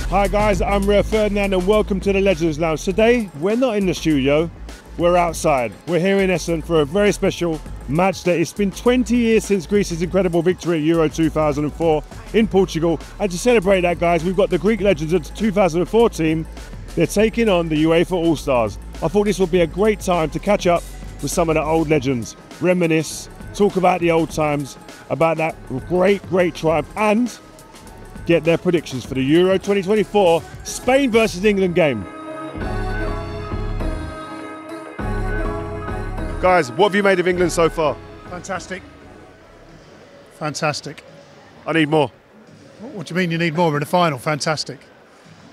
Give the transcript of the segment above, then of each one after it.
Hi guys, I'm Ferdinand and welcome to the Legends Lounge. Today, we're not in the studio, we're outside. We're here in Essen for a very special match day. It's been 20 years since Greece's incredible victory at Euro 2004 in Portugal. And to celebrate that, guys, we've got the Greek legends of the 2004 team. They're taking on the UEFA All-Stars. I thought this would be a great time to catch up with some of the old legends, reminisce, talk about the old times, about that great triumph, and get their predictions for the Euro 2024 Spain versus England game. Guys, what have you made of England so far? Fantastic. Fantastic. I need more. What do you mean you need more? We're in the final. Fantastic.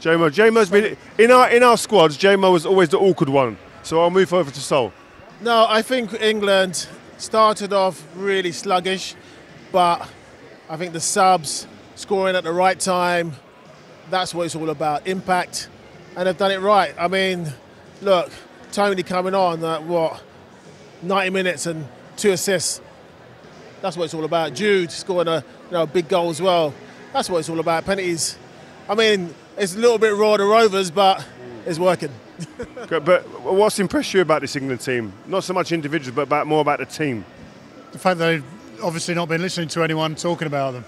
Jamo's been in our squads. Jamo was always the awkward one. So I'll move over to Sol. No, I think England started off really sluggish, but I think the subs scoring at the right time, that's what it's all about, impact, and they've done it right. I mean, look, Tony coming on, 90 minutes and 2 assists. That's what it's all about. Jude scoring a big goal as well. That's what it's all about. Penalties. I mean, it's a little bit raw to Rovers, but it's working. But what's impressed you about this England team? Not so much individuals, but more about the team. The fact that they've obviously not been listening to anyone talking about them.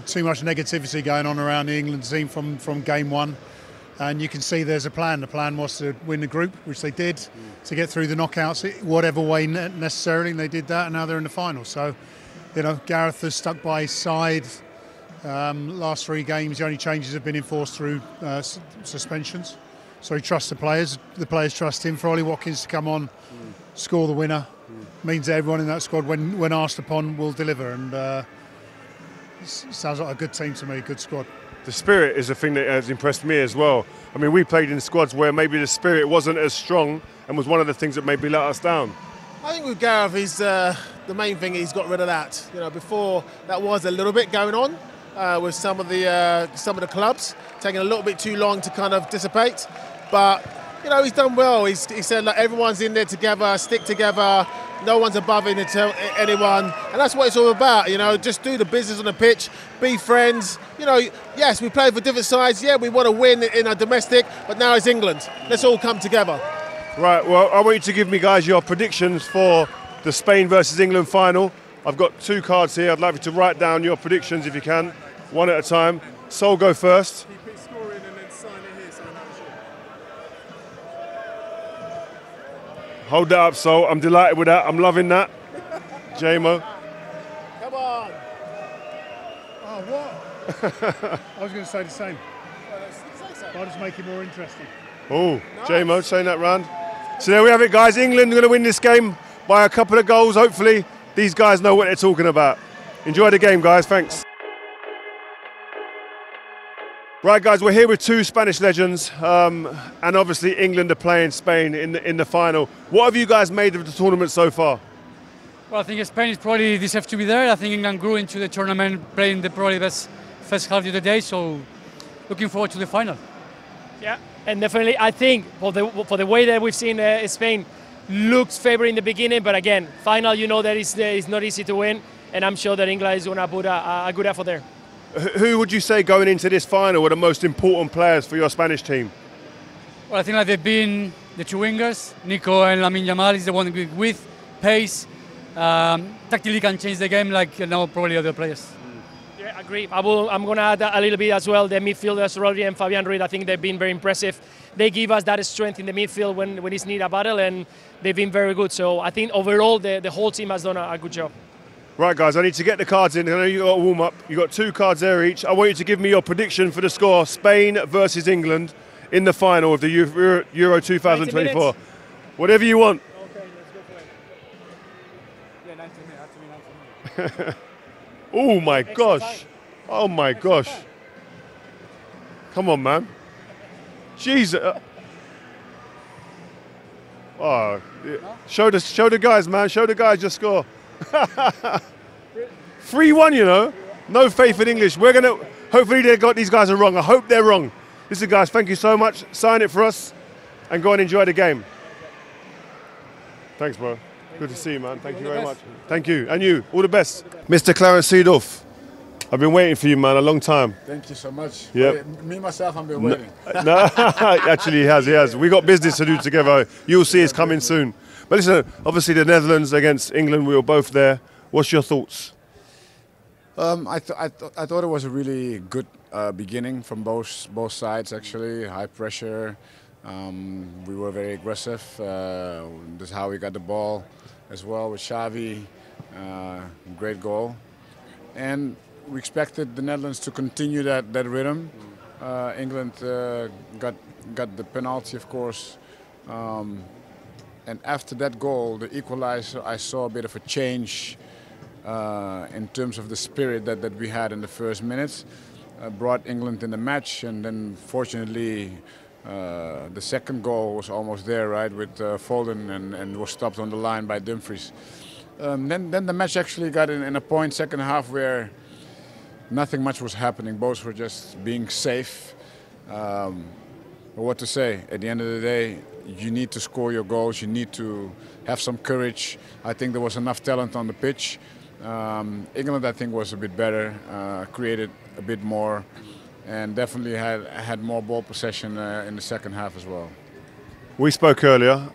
Too much negativity going on around the England team from game one. And you can see there's a plan. The plan was to win the group, which they did, to get through the knockouts, whatever way necessarily, and they did that, and now they're in the final. So, you know, Gareth has stuck by his side. Last 3 games, the only changes have been enforced through suspensions. So he trusts the players trust him. For Ollie Watkins to come on, score the winner, means that everyone in that squad, when asked upon, will deliver. And sounds like a good team to me, good squad. The spirit is a thing that has impressed me as well. I mean, we played in squads where maybe the spirit wasn't as strong and was one of the things that maybe let us down. I think with Gareth, the main thing, he's got rid of that. You know, before that was a little bit going on with some of the clubs, taking a little bit too long to kind of dissipate. But you know, he's done well. He said, like, everyone's in there together, stick together. No one's above anyone, and that's what it's all about. You know, just do the business on the pitch, be friends. You know, yes, we play for different sides. Yeah, we want to win in our domestic, but now it's England. Let's all come together. Right. Well, I want you to give me, guys, your predictions for the Spain versus England final. I've got 2 cards here. I'd like you to write down your predictions if you can, one at a time. Sol, go first. Hold that up, Sol. I'm delighted with that. I'm loving that. Jamo. Come on. Oh, what? I was going to say the same. I'll just make it more interesting. Oh, nice. Jamo saying that round. So there we have it, guys. England are going to win this game by a couple of goals, hopefully. These guys know what they're talking about. Enjoy the game, guys. Thanks. Right, guys, we're here with 2 Spanish legends, and obviously England are playing Spain in the final. What have you guys made of the tournament so far? Well, I think Spain is probably deserves to be there. I think England grew into the tournament playing the probably best first half of the day, so looking forward to the final. Yeah, and definitely I think for the way that we've seen Spain looks favored in the beginning, but again, final, you know that it's not easy to win, and I'm sure that England is going to put a good effort there. Who would you say going into this final were the most important players for your Spanish team? Well, I think like they've been the 2 wingers. Nico and Lamine Yamal is the one with pace. Tactically can change the game like now probably other players. Yeah, I agree. I'm going to add a little bit as well. The midfielders, Robbie and Fabian Ruiz, I think they've been very impressive. They give us that strength in the midfield when it's need a battle, and they've been very good. So I think overall the whole team has done a good job. Right, guys, I need to get the cards in. I know you've got a warm-up. You've got 2 cards there each. I want you to give me your prediction for the score, Spain versus England, in the final of the Euro 2024. Whatever you want. Okay, let's go for it. Yeah, 90 minutes. Oh, my gosh. Oh, my gosh. Come on, man. Jeez. Oh, show the guys, man. Show the guys your score. 3-1, you know. No faith in English. We're going to... Hopefully these guys are wrong. I hope they're wrong. Listen, guys, thank you so much. Sign it for us and go and enjoy the game. Thanks, bro. Good to see you, man. Thank you very much. Thank you. And you. All the best. Mr. Clarence Seedorf. I've been waiting for you, man, a long time. Thank you so much. Yep. Me, myself, I've been waiting. No, actually he has. We got business to do together. You'll see it's coming soon. But listen, obviously the Netherlands against England, we were both there. What's your thoughts? I thought it was a really good beginning from both sides, actually. High pressure. We were very aggressive. That's how we got the ball as well with Xavi. Great goal. And we expected the Netherlands to continue that rhythm. England got the penalty, of course. And after that goal, the equalizer, I saw a bit of a change in terms of the spirit that we had in the first minutes. Brought England in the match, and then fortunately the second goal was almost there, right, with Foden, and was stopped on the line by Dumfries. Then the match actually got in a point, second half, where nothing much was happening. Both were just being safe. But what to say? At the end of the day, you need to score your goals. You need to have some courage. I think there was enough talent on the pitch. England, I think, was a bit better, created a bit more, and definitely had more ball possession in the second half as well. We spoke earlier,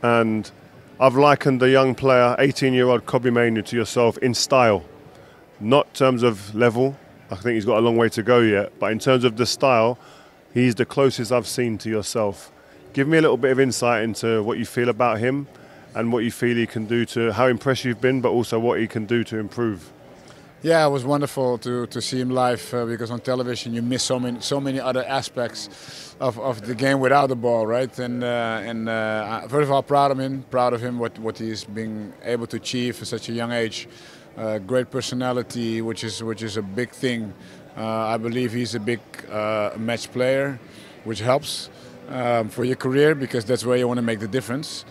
and I've likened the young player, 18-year-old Kobbie Mainoo, to yourself in style. Not in terms of level, I think he's got a long way to go yet, but in terms of the style, he's the closest I've seen to yourself. Give me a little bit of insight into what you feel about him and what you feel he can do, to how impressed you've been, but also what he can do to improve. Yeah, it was wonderful to see him live because on television you miss so many other aspects of the game without the ball, right? And first of all, proud of him, what he's been able to achieve at such a young age. Great personality, which is a big thing. I believe he's a big match player, which helps for your career because that's where you want to make the difference.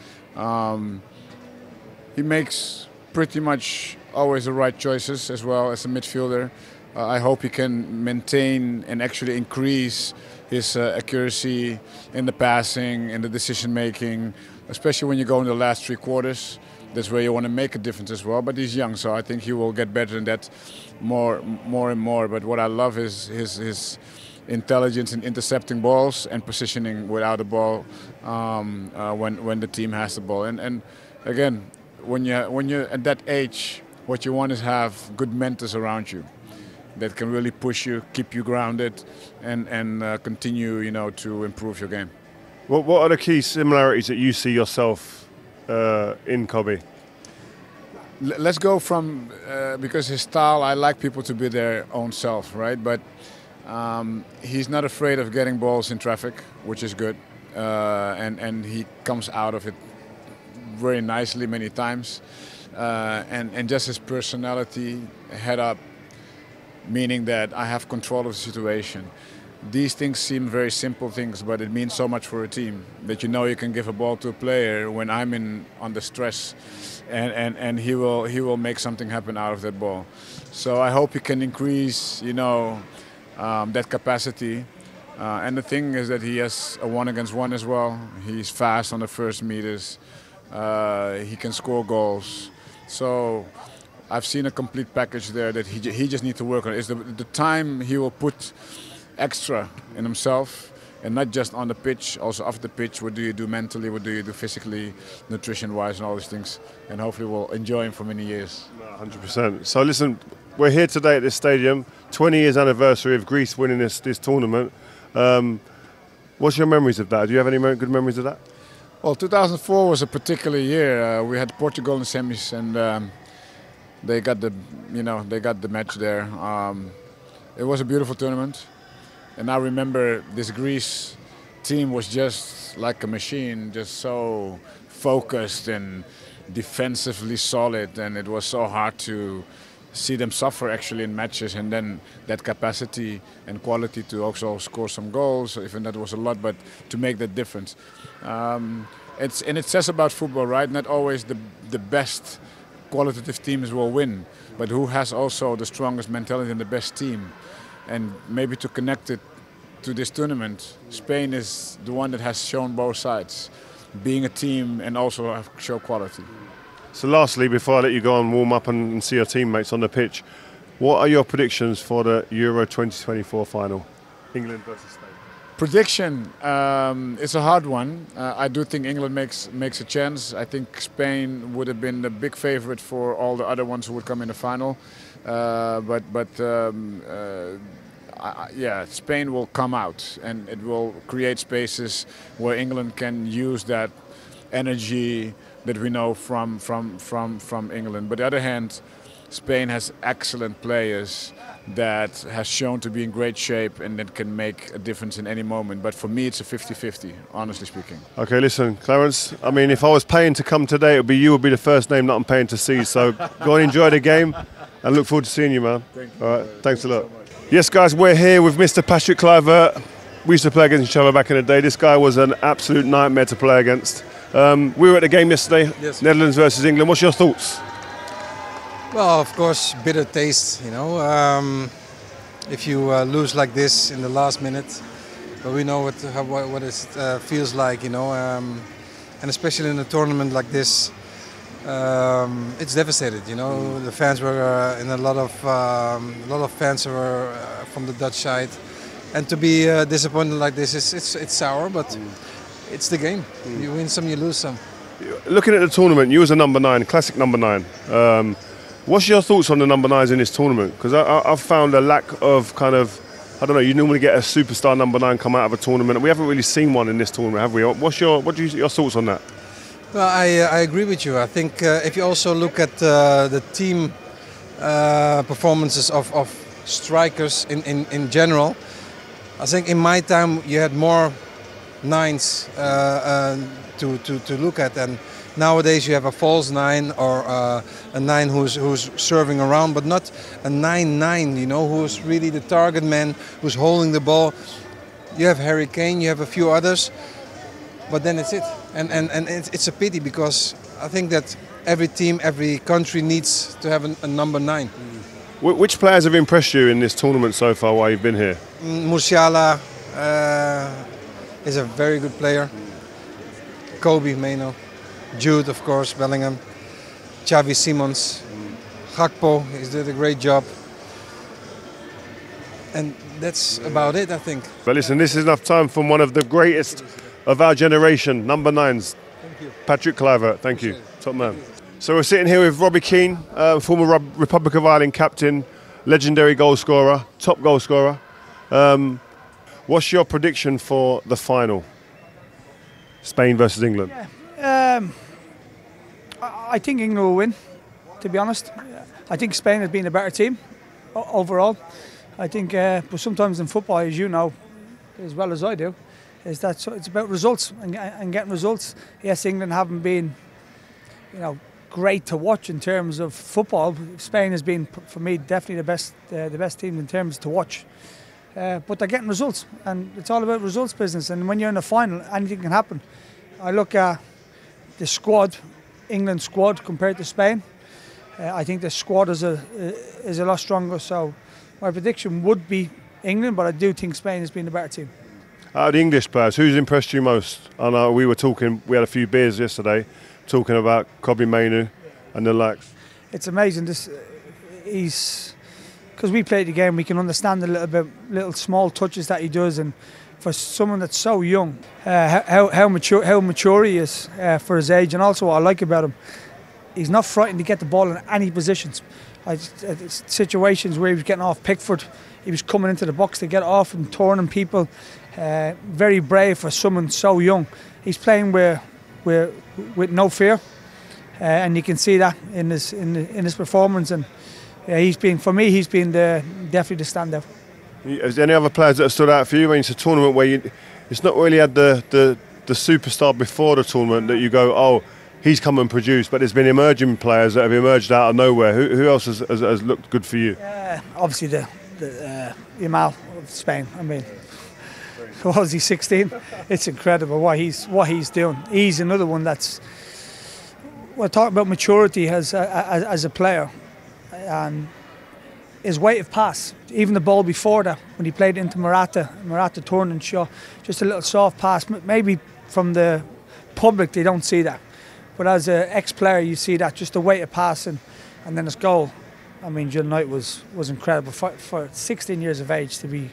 He makes pretty much always the right choices as well as a midfielder. I hope he can maintain and actually increase his accuracy in the passing, in the decision making, especially when you go in the last three quarters. That's where you want to make a difference as well. But he's young, so I think he will get better in that more and more. But what I love is his intelligence in intercepting balls and positioning without the ball when the team has the ball. And again, when you're at that age, what you want is have good mentors around you that can really push you, keep you grounded, and continue, to improve your game. What are the key similarities that you see yourself in Kobbie? Let's go from because his style, I like people to be their own self, right? But he's not afraid of getting balls in traffic, which is good, and he comes out of it very nicely many times. And just his personality, head up, meaning that I have control of the situation. These things seem very simple things, but it means so much for a team that you can give a ball to a player when I'm under stress, and he will make something happen out of that ball. So I hope he can increase, that capacity. And the thing is that he has a 1-against-1 as well. He's fast on the first meters. He can score goals. So I've seen a complete package there that he just needs to work on. It's the time he will put extra in himself, and not just on the pitch, also off the pitch. What do you do mentally? What do you do physically, nutrition-wise, and all these things? And hopefully we'll enjoy him for many years. 100%. So listen, we're here today at this stadium, 20 years anniversary of Greece winning this tournament. What's your memories of that? Do you have any good memories of that? Well, 2004 was a particular year. We had Portugal in the semis, and they got the match there. It was a beautiful tournament, and I remember this Greece team was just like a machine, just so focused and defensively solid, and it was so hard to see them suffer actually in matches, and then that capacity and quality to also score some goals, even that was a lot, but to make that difference. It says about football, right? Not always the best qualitative teams will win, but who has also the strongest mentality and the best team. And maybe to connect it to this tournament, Spain is the one that has shown both sides, being a team and also show quality. So lastly, before I let you go and warm up and see your teammates on the pitch, What are your predictions for the Euro 2024 final? England versus Spain. Prediction, it's a hard one. I do think England makes a chance. I think Spain would have been the big favorite for all the other ones who would come in the final. Yeah, Spain will come out and it will create spaces where England can use that energy that we know from England. But on the other hand, Spain has excellent players that has shown to be in great shape and that can make a difference in any moment. But for me, it's a 50-50, honestly speaking. Okay, listen, Clarence, I mean, if I was paying to come today, you would be the first name that I'm paying to see. So go and enjoy the game and look forward to seeing you, man. Thank you. All right, thanks a lot. Yes, guys, we're here with Mr. Patrick Kluivert. We used to play against each other back in the day. This guy was an absolute nightmare to play against. We were at the game yesterday, yes. Netherlands versus England. What's your thoughts? Well, of course, bitter taste, you know. If you lose like this in the last minute, but we know what it feels like, you know. And especially in a tournament like this, it's devastated, you know. The fans were in a lot of fans were from the Dutch side, and to be disappointed like this it's sour, but it's the game. You win some, you lose some. Looking at the tournament, you was a number 9, classic number 9. What's your thoughts on the number 9s in this tournament? Because I've found a lack of kind of, I don't know, you normally get a superstar number 9 come out of a tournament. We haven't really seen one in this tournament, have we? What are your thoughts on that? Well, I agree with you. I think if you also look at the team performances of strikers in general, I think in my time you had more 9s to look at, and nowadays you have a false 9 or a 9 who's serving around, but not a 9-9, you know, who's really the target man, who's holding the ball. You have Harry Kane, you have a few others, but then it's it. And it's a pity, because I think that every team, every country needs to have a number 9. Which players have impressed you in this tournament so far while you've been here? Musiala is a very good player. Kobbie Mainoo. Jude, of course, Bellingham. Xavi Simons. Gakpo, he did a great job. And that's about it, I think. But listen, this is enough time from one of the greatest of our generation, number 9s. Thank you. Patrick Kluivert, thank you. Top man. So we're sitting here with Robbie Keane, former Republic of Ireland captain, legendary goal scorer, top goal scorer. What's your prediction for the final? Spain versus England. Yeah. I think England will win, to be honest. I think Spain has been a better team overall. I think, but sometimes in football, as you know, as well as I do, is that it's about results and getting results. Yes, England haven't been, you know, great to watch in terms of football. Spain has been, for me, definitely the best team in terms to watch. But they're getting results, and it's all about results business. And when you're in the final, anything can happen. I look at the squad, England squad compared to Spain. I think the squad is a lot stronger. So my prediction would be England, but I do think Spain has been the better team. Out of the English players, who's impressed you most? I know we had a few beers yesterday, talking about Kobbie Mainoo and the likes. It's amazing. Because we played the game, we can understand a little small touches that he does, and for someone that's so young, how mature he is for his age, and also what I like about him, he's not frightened to get the ball in any positions. Situations where he was getting off Pickford, he was coming into the box to get off and turning people. Very brave for someone so young. He's playing with no fear, and you can see that in his performance. And he's been definitely the standout. Is there any other players that have stood out for you? I mean, it's a tournament where it's not really had the superstar before the tournament that you go, oh, he's come and produced, but there's been emerging players that have emerged out of nowhere. Who else has looked good for you? Obviously the Yamal of Spain. I mean, what was he, 16? It's incredible what he's doing. He's another one that's. We're talking about maturity as a player, and his weight of pass. Even the ball before that, when he played into Medieta turned and shot just a little soft pass. Maybe from the public they don't see that, but as an ex-player you see that, just the weight of pass and then his goal. I mean, Jill Knight was incredible. For 16 years of age to be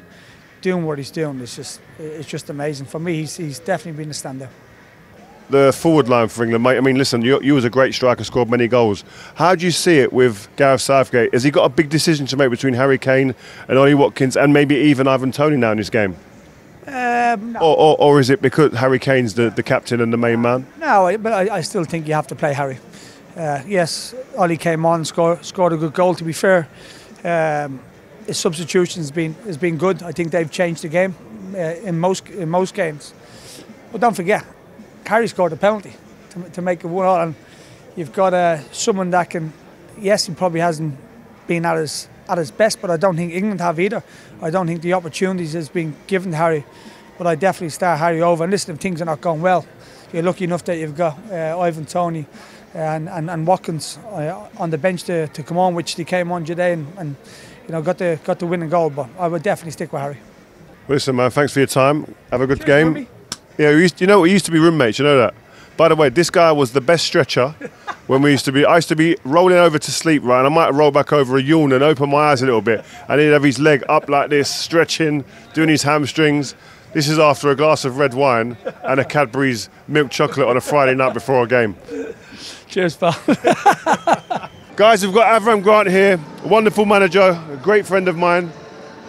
doing what he's doing is just amazing. For me, he's definitely been a standout. The forward line for England, mate. I mean, listen, you was a great striker, scored many goals. How do you see it with Gareth Southgate? Has he got a big decision to make between Harry Kane and Ollie Watkins and maybe even Ivan Toney now in this game? No. Or is it because Harry Kane's the captain and the main man? No, but I still think you have to play Harry. Yes, Ollie came on, scored a good goal. To be fair, his substitution has been good. I think they've changed the game in most games. But don't forget, Harry scored a penalty to make it 1-1, and you've got someone that can. Yes, he probably hasn't been at his best, but I don't think England have either. I don't think the opportunities has been given to Harry, but I definitely start Harry over. And listen, if things are not going well, you're lucky enough that you've got Ivan Toney and Watkins on the bench to come on, which they came on today and got the winning goal. But I would definitely stick with Harry. Listen, man, thanks for your time. Have a good game. Robbie. Yeah, we used to be roommates. You know that. By the way, this guy was the best stretcher when I used to be rolling over to sleep, right? And I might roll back over a yawn and open my eyes a little bit. And he'd have his leg up like this, stretching, doing his hamstrings. This is after a glass of red wine and a Cadbury's milk chocolate on a Friday night before a game. Cheers, pal. Guys, we've got Avram Grant here, a wonderful manager, a great friend of mine.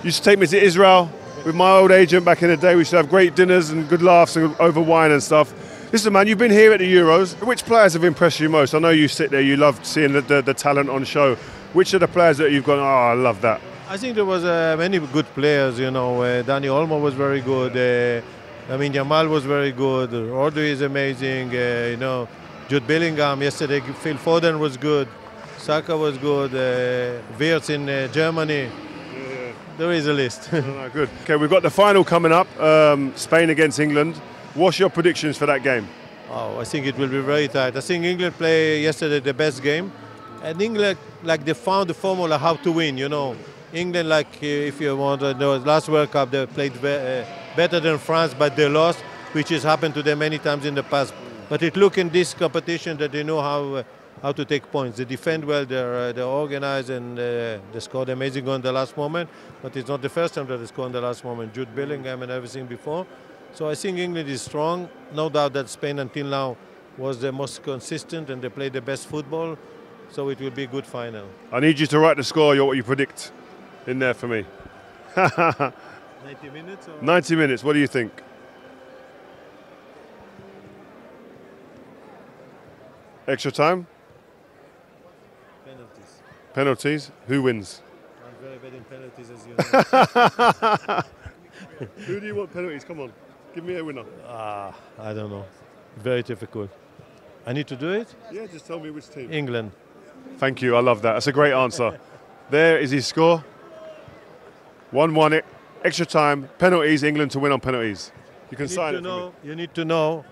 Used to take me to Israel with my old agent back in the day. We used to have great dinners and good laughs over wine and stuff. Listen, man, you've been here at the Euros. Which players have impressed you most? I know you sit there, you love seeing the talent on show. Which are the players that you've gone, oh, I love that? I think there was many good players, Dani Olmo was very good. Jamal was very good. Ordu is amazing. Jude Bellingham yesterday. Phil Foden was good. Saka was good. Wirtz in Germany. Yeah. There is a list. No, good. Okay, we've got the final coming up. Spain against England. What's your predictions for that game? Oh, I think it will be very tight. I think England played yesterday the best game, and England they found the formula how to win. England if you want the last World Cup they played better than France, but they lost, which has happened to them many times in the past. But it look in this competition that they know how to take points. They defend well. They're organized and they scored amazing goal in the last moment. But it's not the first time that they scored in the last moment. Jude Bellingham and everything before. So I think England is strong. No doubt that Spain until now was the most consistent and they played the best football. So it will be a good final. I need you to write the score, what you predict, in there for me. 90 minutes? 90 minutes, what do you think? Extra time? Penalties. Penalties? Who wins? I'm very bad in penalties, as you know. Who do you want penalties? Come on. Give me a winner. I don't know. Very difficult. I need to do it? Yeah, just tell me which team. England. Thank you. I love that. That's a great answer. There is his score. 1-1. Extra time. Penalties. England to win on penalties. You can sign it for me. You need to know,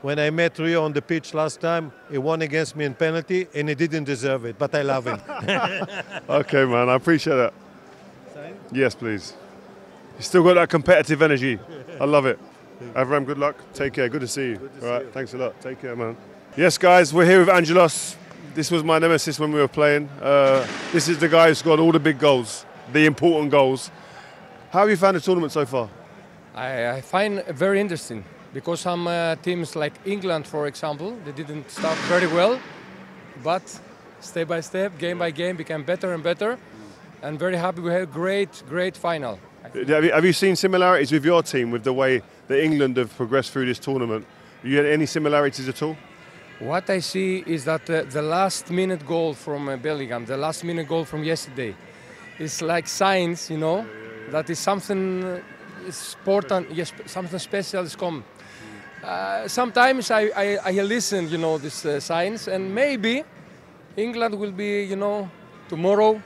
when I met Rio on the pitch last time, he won against me in penalty and he didn't deserve it, but I love him. Okay, man. I appreciate that. Sign? Yes, please. You still got that competitive energy. I love it. Avram, good luck. Take care. Good to see you. All right. Thanks a lot. Take care, man. Yes, guys, we're here with Angelos. This was my nemesis when we were playing. This is the guy who scored all the big goals, the important goals. How have you found the tournament so far? I find it very interesting because some teams like England, for example, they didn't start very well, but step by step, game by game, became better and better. And very happy we had a great final. Have you seen similarities with your team, with the way that England have progressed through this tournament? Have you had any similarities at all? What I see is that the last-minute goal from Bellingham, the last-minute goal from yesterday, is like signs, that is something important, yes, something special is coming. Sometimes I listen, these signs, and maybe England will be, tomorrow,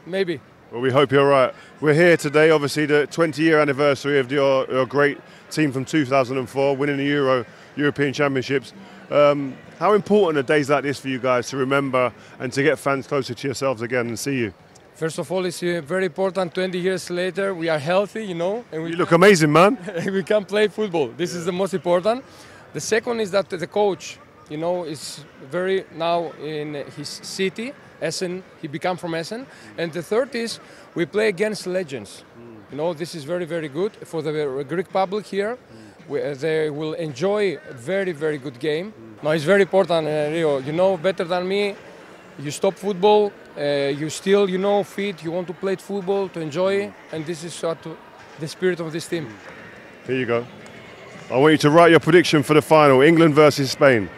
maybe. Well, we hope you're right. We're here today, obviously, the 20-year anniversary of your great team from 2004, winning the European Championships. How important are days like this for you guys to remember and to get fans closer to yourselves again and see you? First of all, it's very important. 20 years later, we are healthy, and you look amazing, man. We can play football. This is the most important. The second is that the coach, is very now in his city, Essen. He became from Essen. And the third is we play against legends. You know, this is very, very good for the Greek public here. They will enjoy a very, very good game. Now, it's very important, Rio. You know better than me. You stop football. You still, you know, fit. You want to play football to enjoy, and this is the spirit of this team. Here you go. I want you to write your prediction for the final: England versus Spain.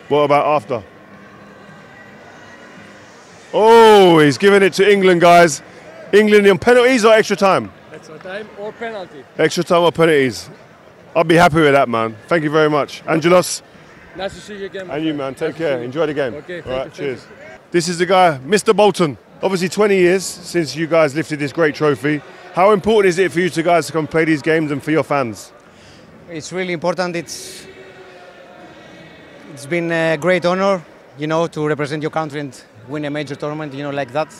What about after? Oh, he's giving it to England, guys. England in penalties or extra time? Extra time or penalty. Extra time or penalties. I'll be happy with that, man. Thank you very much. Angelos. Nice to see you again. And you, man. Take care. Enjoy the game. Okay, all right, cheers. This is the guy, Mr. Bolton. Obviously 20 years since you guys lifted this great trophy. How important is it for you two guys to come play these games and for your fans? It's really important. It's been a great honor, you know, to represent your country and win a major tournament, you know, like that.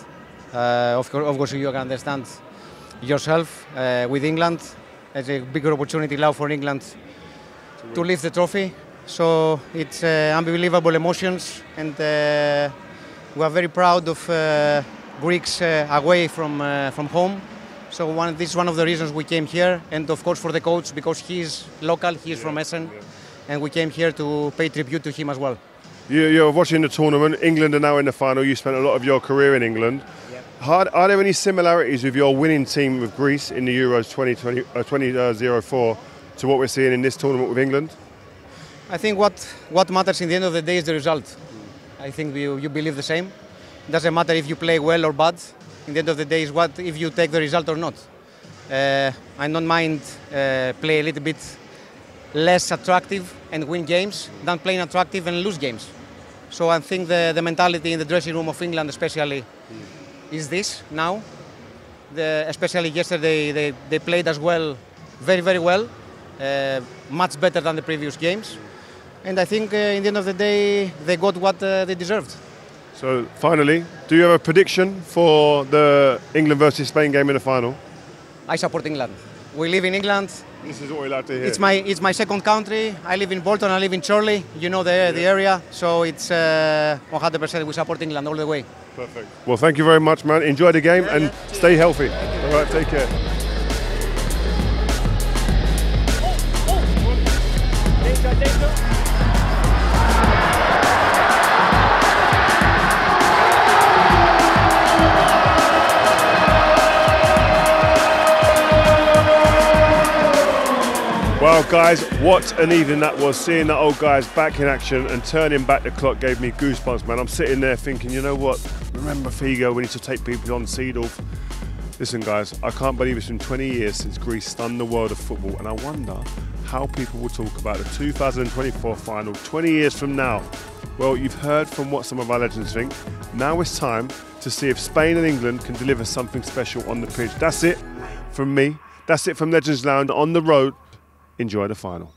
Of course, you can understand yourself with England. It's a bigger opportunity now for England to lift the trophy. So it's unbelievable emotions, and we are very proud of Greeks away from home. So this is one of the reasons we came here, and of course for the coach, because he's local, he's from Essen, and we came here to pay tribute to him as well. You're watching the tournament. England are now in the final. You spent a lot of your career in England. Yep. Are there any similarities with your winning team with Greece in the Euros 2004 to what we're seeing in this tournament with England? I think what matters in the end of the day is the result. I think you believe the same. It doesn't matter if you play well or bad. In the end of the day is what if you take the result or not. I don't mind play a little bit less attractive and win games than playing attractive and lose games. So I think the mentality in the dressing room of England especially is this now. Especially yesterday they played as well, very, very well, much better than the previous games. And I think in the end of the day they got what they deserved. So finally, do you have a prediction for the England versus Spain game in the final? I support England. We live in England. This is what we like to hear. It's my second country. I live in Bolton, I live in Chorley, you know the area, so it's 100% we support England all the way. Perfect. Well, thank you very much, man. Enjoy the game and stay healthy. All right, take care. Well, guys, what an evening that was. Seeing that old guys back in action and turning back the clock gave me goosebumps, man. I'm sitting there thinking, you know what? Remember Figo, we need to take people on Seedorf. Listen, guys, I can't believe it's been 20 years since Greece stunned the world of football, and I wonder how people will talk about the 2024 final 20 years from now. Well, you've heard from what some of our legends think. Now it's time to see if Spain and England can deliver something special on the pitch. That's it from me. That's it from Legends Lounge on the road. Enjoy the final.